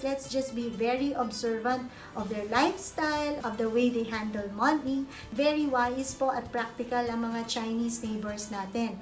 let's just be very observant of their lifestyle, of the way they handle money. Very wise po at practical ang mga Chinese neighbors natin.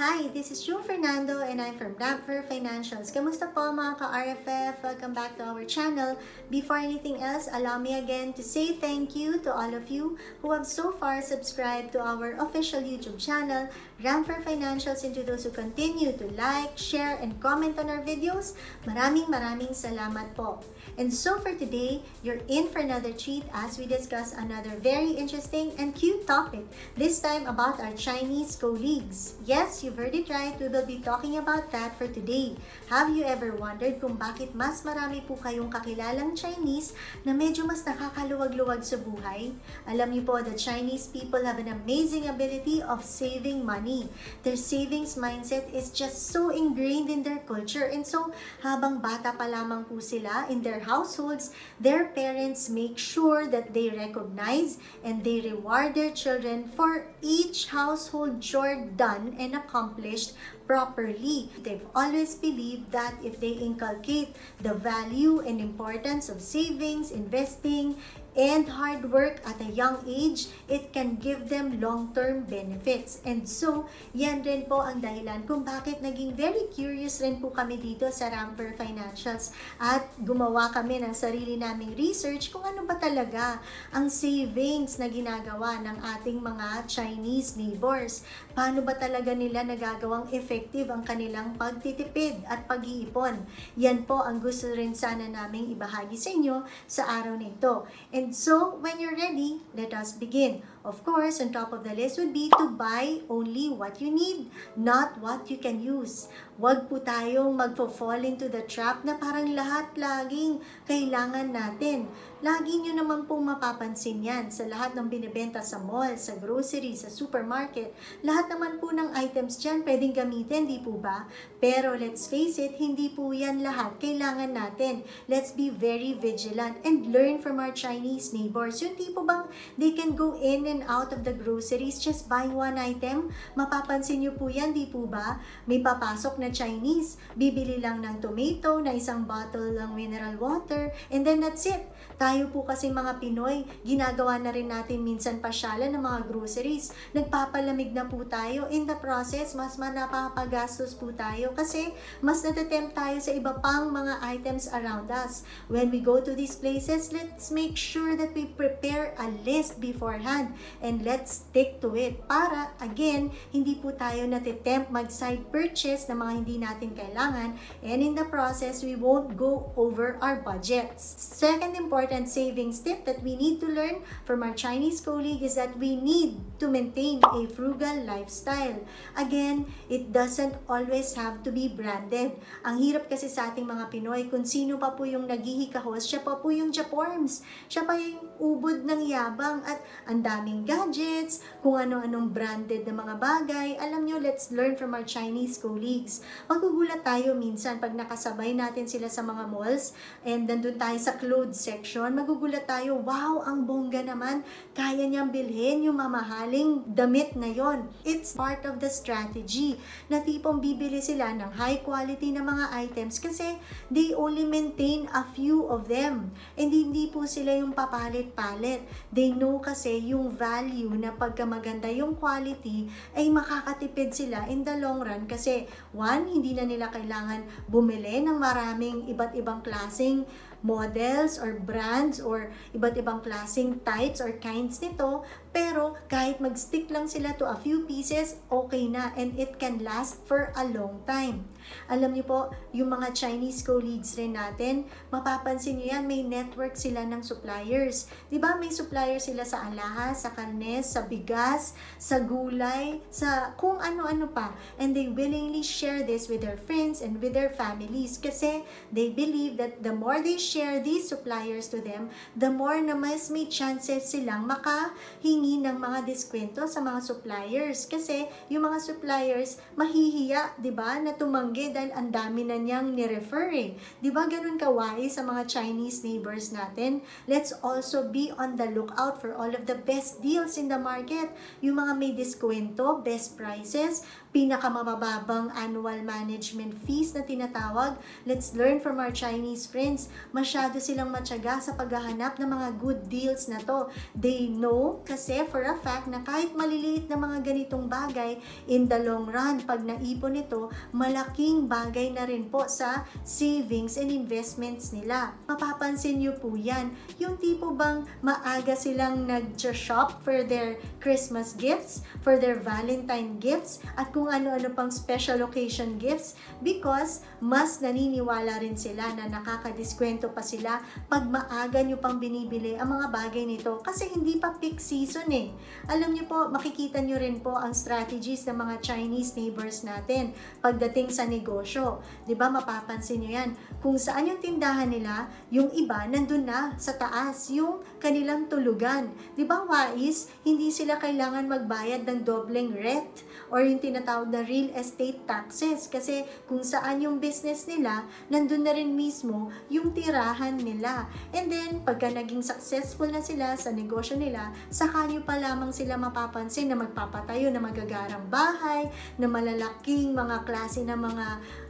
Hi, this is June Fernando and I'm from Ramper Financials. Kamusta po mga ka-RFF? Welcome back to our channel. Before anything else, allow me again to say thank you to all of you who have so far subscribed to our official YouTube channel, Ramper Financials, and to those who continue to like, share, and comment on our videos. Maraming salamat po. And so for today, you're in for another treat as we discuss another very interesting and cute topic, this time about our Chinese colleagues. Yes, you've heard it right, we will be talking about that for today. Have you ever wondered kung bakit mas marami po kayong kakilalang Chinese na medyo mas nakakaluwag-luwag sa buhay? Alam niyo po, the Chinese people have an amazing ability of saving money. Their savings mindset is just so ingrained in their culture, and so habang bata pa lamang po sila in their households, their parents make sure that they recognize and they reward their children for each household chore done and accomplished properly. They've always believed that if they inculcate the value and importance of savings, investing, and hard work at a young age, it can give them long-term benefits. And so, yan rin po ang dahilan kung bakit naging very curious rin po kami dito sa Ramper Financials at gumawa kami ng sarili naming research kung ano ba talaga ang savings na ginagawa ng ating mga Chinese neighbors. Paano ba talaga nila nagagawang effective ang kanilang pagtitipid at pag-iipon? Yan po ang gusto rin sana naming ibahagi sa inyo sa araw na ito. And so, when you're ready, let us begin. Of course, on top of the list would be to buy only what you need, not what you can use. Huwag po tayong magfo-fall into the trap na parang lahat laging kailangan natin. Lagi nyo naman pong mapapansin yan sa lahat ng binibenta sa mall, sa grocery, sa supermarket. Lahat naman po ng items dyan pwedeng gamitin, di po ba? Pero let's face it, hindi po yan lahat kailangan natin. Let's be very vigilant and learn from our Chinese neighbors. Yung tipo bang they can go in and out of the groceries just buying one item? Mapapansin nyo po yan, di po ba? May papasok na Chinese, bibili lang ng tomato, na isang bottle ng mineral water, and then that's it. Tayo po kasi mga Pinoy, ginagawa na rin natin minsan pasyalan ng mga groceries. Nagpapalamig na po tayo. In the process, mas napapagastos po tayo kasi mas natatempt tayo sa iba pang mga items around us. When we go to these places, let's make sure that we prepare a list beforehand and let's stick to it para, again, hindi po tayo natatempt mag-side purchase ng mga hindi natin kailangan, and in the process, we won't go over our budgets. Second important savings tip that we need to learn from our Chinese colleague is that we need to maintain a frugal lifestyle. Again, it doesn't always have to be branded. Ang hirap kasi sa ating mga Pinoy, kung sino pa po yung naghihikahos, siya pa po yung Japorms. Siya pa yung ubod ng yabang at ang daming gadgets, kung ano-anong branded na mga bagay. Alam nyo, let's learn from our Chinese colleagues. Magugulat tayo minsan pag nakasabay natin sila sa mga malls and nandun tayo sa clothes section, magugulat tayo, wow, ang bongga naman, kaya niyang bilhin yung mamahaling damit na yon. It's part of the strategy na tipong bibili sila ng high quality na mga items kasi they only maintain a few of them. And hindi po sila yung papalit-palit. They know kasi yung value na pagka maganda yung quality ay makakatipid sila in the long run kasi one, hindi na nila kailangan bumili ng maraming iba't ibang klaseng models or brands or iba't ibang klaseng types or kinds nito, pero kahit mag-stick lang sila to a few pieces, okay na, and it can last for a long time. Alam niyo po, yung mga Chinese colleagues rin natin, mapapansin niyo yan, may network sila ng suppliers. Diba may suppliers sila sa alahas, sa karnes, sa bigas, sa gulay, sa kung ano-ano pa. And they willingly share this with their friends and with their families kasi they believe that the more they share, share these suppliers to them, the more na mas may chances silang makahingi ng mga diskwento sa mga suppliers. Kasi yung mga suppliers mahihiya, di ba, na tumanggi dahil ang dami na niyang ni-refer eh. Di ba ganun kawais sa mga Chinese neighbors natin? Let's also be on the lookout for all of the best deals in the market. Yung mga may diskwento, best prices, pinakamababang annual management fees na tinatawag. Let's learn from our Chinese friends. Masyado silang matyaga sa paghahanap ng mga good deals na to. They know kasi for a fact na kahit maliliit na mga ganitong bagay, in the long run, pag naipon ito, malaking bagay na rin po sa savings and investments nila. Mapapansin nyo po yan. Yung tipo bang maaga silang nag-shop for their Christmas gifts, for their Valentine gifts, at kung ano-ano pang special occasion gifts, because mas naniniwala rin sila na nakakadiskwento pa sila pag maaga nyo pang binibili ang mga bagay nito kasi hindi pa peak season eh. Alam nyo po, makikita nyo rin po ang strategies ng mga Chinese neighbors natin pagdating sa negosyo. Diba, mapapansin nyo yan. Kung saan yung tindahan nila, yung iba nandun na sa taas, yung kanilang tulugan. Diba, wais, hindi sila kailangan magbayad ng dobleng rent or yung tinatawag na real estate taxes kasi kung saan yung business nila, nandun na rin mismo yung tirahan nila. And then, pagka naging successful na sila sa negosyo nila, saka nyo pa lamang sila mapapansin na magpapatayo na magagarang bahay, na malalaking mga klase ng mga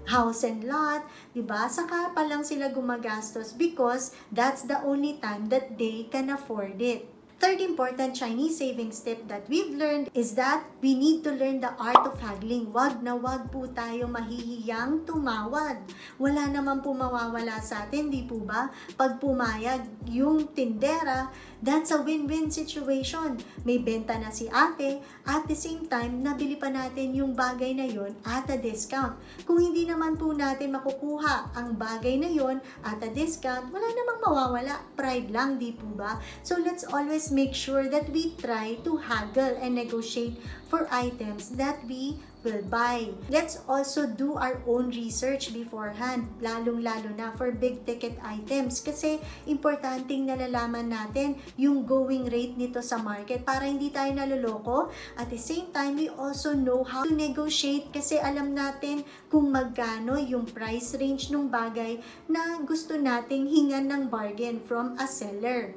house and lot, diba? Saka pa lang sila gumagastos because that's the only time that they can afford it. Third important Chinese savings tip that we've learned is that we need to learn the art of haggling. Wag na wag po tayo mahihiyang tumawad. Wala naman po mawawala sa atin, di po ba? Pag pumayag yung tindera, that's a win-win situation. May benta na si ate, at the same time, nabili pa natin yung bagay na yon at a discount. Kung hindi naman po natin makukuha ang bagay na yon at a discount, wala namang mawawala. Pride lang, di po ba? So let's always make sure that we try to haggle and negotiate for items that we will buy. Let's also do our own research beforehand, lalong-lalo na for big ticket items kasi importanteng nalalaman natin yung going rate nito sa market para hindi tayo naloloko. At the same time, we also know how to negotiate kasi alam natin kung magkano yung price range ng bagay na gusto nating hingan ng bargain from a seller.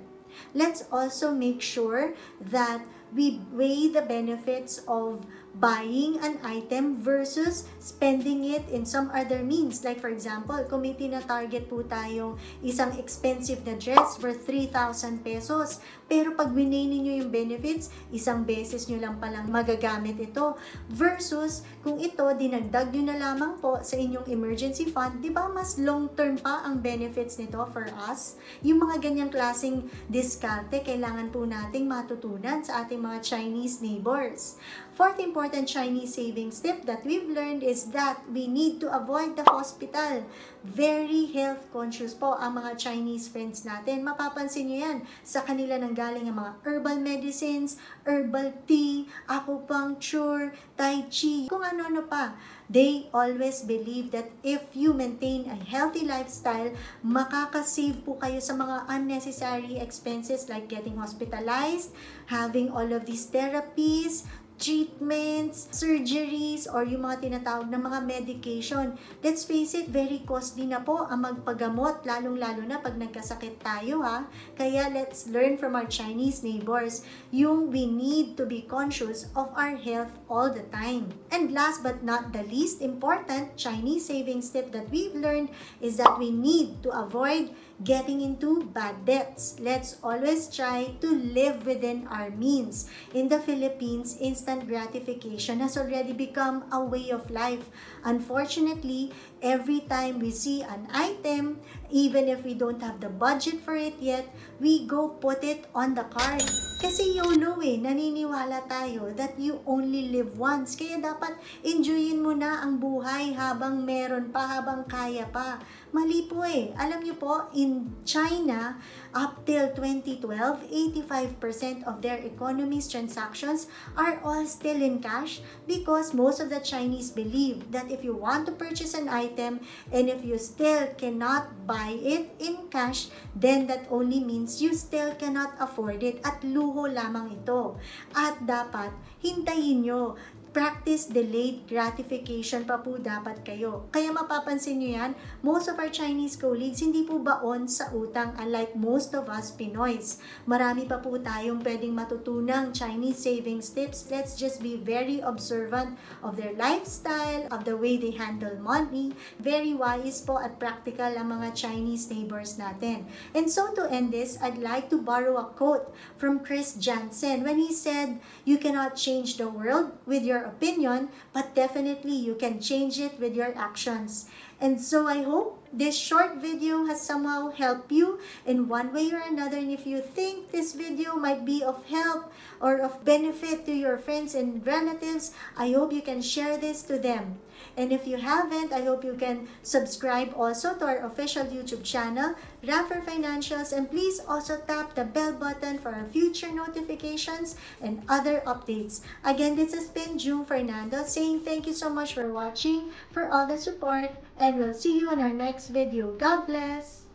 Let's also make sure that we weigh the benefits of buying an item versus spending it in some other means. Like for example, kung may tina-target po tayong isang expensive na dress worth 3,000 pesos, pero pag winay ninyo yung benefits, isang beses nyo lang palang magagamit ito. Versus, kung ito, dinagdag nyo na lamang po sa inyong emergency fund, di ba mas long-term pa ang benefits nito for us? Yung mga ganyang klaseng diskarte, kailangan po nating matutunan sa ating mga Chinese neighbors. Fourth important Chinese savings tip that we've learned is that we need to avoid the hospital. Very health conscious po ang mga Chinese friends natin. Mapapansin nyo yan sa kanila nanggaling ang mga herbal medicines, herbal tea, acupuncture, tai chi, kung ano-ano pa. They always believe that if you maintain a healthy lifestyle, makakasave po kayo sa mga unnecessary expenses like getting hospitalized, having all of these therapies, treatments, surgeries, or yung mga tinatawag na mga medication. Let's face it, very costly na po ang magpagamot, lalong-lalo na pag nagkasakit tayo ha. Kaya let's learn from our Chinese neighbors yung we need to be conscious of our health all the time. And last but not the least important Chinese savings tip that we've learned is that we need to avoid getting into bad debts. Let's always try to live within our means. In the Philippines, instant gratification has already become a way of life. Unfortunately, every time we see an item, even if we don't have the budget for it yet, we go put it on the card. Kasi YOLO naniniwala tayo that you only live once. Kaya dapat enjoyin mo na ang buhay habang meron pa, habang kaya pa. Mali po Alam niyo po, in China, up till 2012, 85% of their economy's transactions are all all still in cash? Because most of the Chinese believe that if you want to purchase an item and if you still cannot buy it in cash, then that only means you still cannot afford it at luho lamang ito. At dapat hintayin nyo. Practice delayed gratification pa po dapat kayo. Kaya mapapansin nyo yan, most of our Chinese colleagues hindi po baon sa utang unlike most of us Pinoys. Marami pa po tayong pwedeng matutunang Chinese savings tips. Let's just be very observant of their lifestyle, of the way they handle money. Very wise po at practical ang mga Chinese neighbors natin. And so to end this, I'd like to borrow a quote from Chris Jansen when he said, "You cannot change the world with your opinion, but definitely you can change it with your actions." And so I hope this short video has somehow helped you in one way or another. And if you think this video might be of help or of benefit to your friends and relatives, I hope you can share this to them. And if you haven't, I hope you can subscribe also to our official YouTube channel, Ramfer Financials, and please also tap the bell button for our future notifications and other updates. Again, this has been June Fernando saying thank you so much for watching, for all the support, and we'll see you in our next video. God bless!